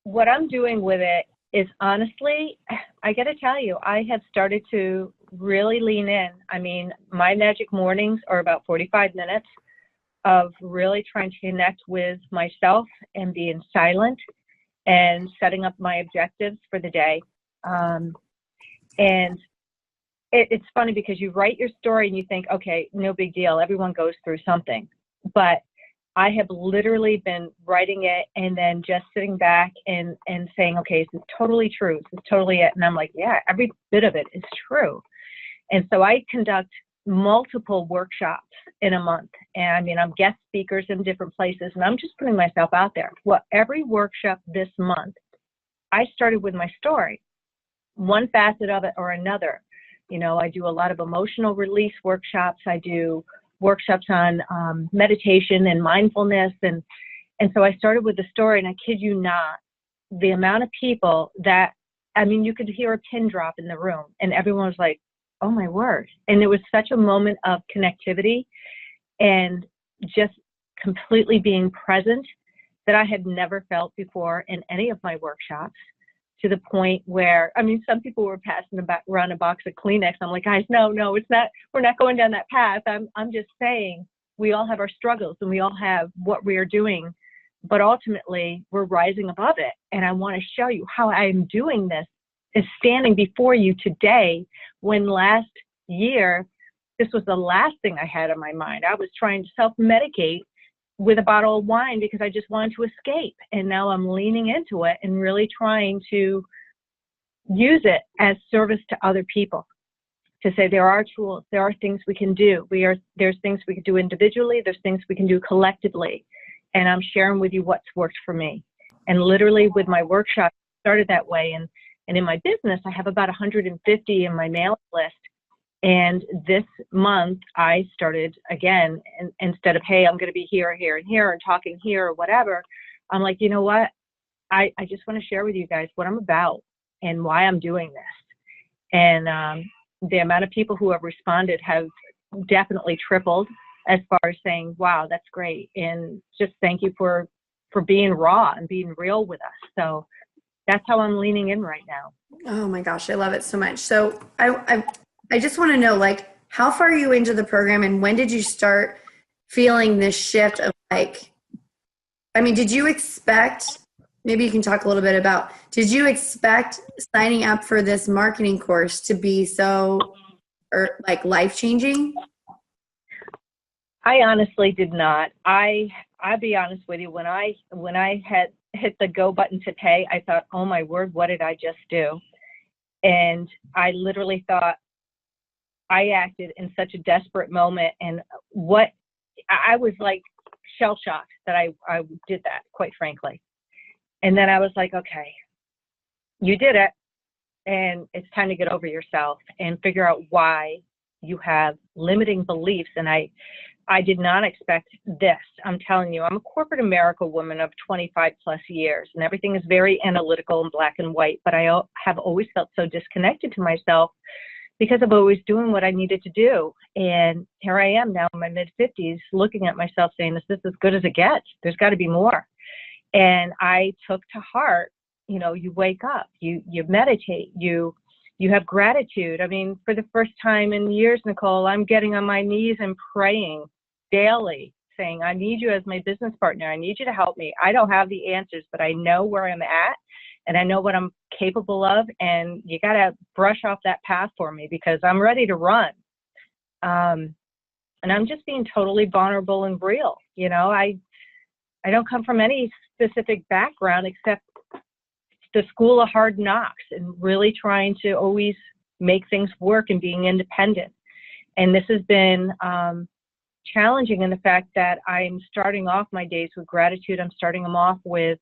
what I'm doing with it is honestly, I got to tell you, I have started to really lean in. I mean, my magic mornings are about 45 minutes of really trying to connect with myself and being silent and setting up my objectives for the day. Um, and it's funny because you write your story and you think, okay, no big deal. Everyone goes through something. But I have literally been writing it and then just sitting back and saying, okay, this is totally true. This is totally it. And I'm like, yeah, every bit of it is true. And so I conduct multiple workshops in a month. And I mean, I'm guest speakers in different places, and I'm just putting myself out there. Well, every workshop this month, I started with my story, one facet of it or another. You know, I do a lot of emotional release workshops. I do workshops on meditation and mindfulness. And so I started with the story, and I kid you not, the amount of people that, I mean, you could hear a pin drop in the room, and everyone was like, oh my word. And it was such a moment of connectivity and just completely being present that I had never felt before in any of my workshops, to the point where, I mean, some people were passing around a box of Kleenex. I'm like, guys, no, it's not, we're not going down that path. I'm just saying we all have our struggles and we all have what we are doing, but ultimately we're rising above it. And I want to show you how I'm doing this is standing before you today, when last year, this was the last thing I had on my mind. I was trying to self-medicate with a bottle of wine because I just wanted to escape. And now I'm leaning into it and really trying to use it as service to other people, to say there are tools, there are things we can do. There's things we can do individually, there's things we can do collectively. And I'm sharing with you what's worked for me. And literally with my workshop, I started that way. And in my business, I have about 150 in my mailing list. And this month I started again, and instead of, hey, I'm going to be here, here, and here, and talking here or whatever, I'm like, you know what? I just want to share with you guys what I'm about and why I'm doing this. And the amount of people who have responded have definitely tripled, as far as saying, wow, that's great. And just thank you for being raw and being real with us. So that's how I'm leaning in right now. Oh my gosh, I love it so much. So I just want to know, like, how far are you into the program, and when did you start feeling this shift of, like, I mean, did you expect, maybe you can talk a little bit about, did you expect signing up for this marketing course to be so, or like, life-changing? I honestly did not. I'll be honest with you, when I had hit the go button to pay, I thought, oh my word, what did I just do? And I literally thought, I acted in such a desperate moment, and what I was like shell shocked that I did that, quite frankly. And then I was like, okay, you did it, and it's time to get over yourself and figure out why you have limiting beliefs. And I did not expect this. I'm telling you, I'm a corporate America woman of 25 plus years, and everything is very analytical and black and white, but I have always felt so disconnected to myself because of always doing what I needed to do. And here I am now in my mid-50s looking at myself saying, is this as good as it gets? There's got to be more. And I took to heart, you know, you wake up, you meditate, you have gratitude. I mean, for the first time in years, Nicole, I'm getting on my knees and praying daily, saying, I need you as my business partner. I need you to help me. I don't have the answers, but I know where I'm at. And I know what I'm capable of, and you got to brush off that path for me because I'm ready to run. And I'm just being totally vulnerable and real. You know, I don't come from any specific background except the school of hard knocks and really trying to always make things work and being independent. And this has been challenging in the fact that I'm starting off my days with gratitude. I'm starting them off with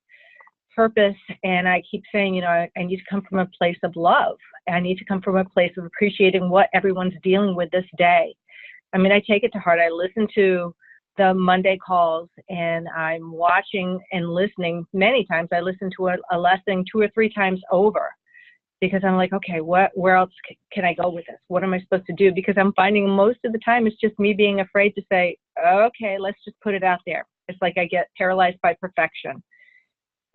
purpose. And I keep saying, you know, I need to come from a place of love. I need to come from a place of appreciating what everyone's dealing with this day. I mean, I take it to heart. I listen to the Monday calls, and I'm watching and listening many times. I listen to a lesson 2 or 3 times over because I'm like, okay, where else can I go with this? What am I supposed to do? Because I'm finding most of the time it's just me being afraid to say, okay, let's just put it out there. It's like I get paralyzed by perfection.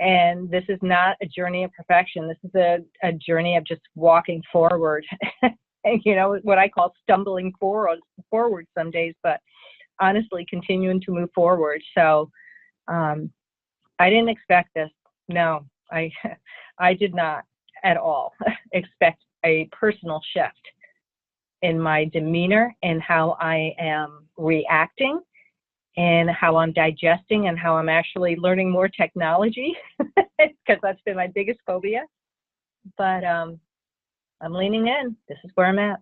And this is not a journey of perfection. This is a journey of just walking forward. You know, what I call stumbling forward some days, but honestly continuing to move forward. So I didn't expect this. No, I I did not at all expect a personal shift in my demeanor and how I am reacting and how I'm digesting and how I'm actually learning more technology, because that's been my biggest phobia. But I'm leaning in. This is where I'm at.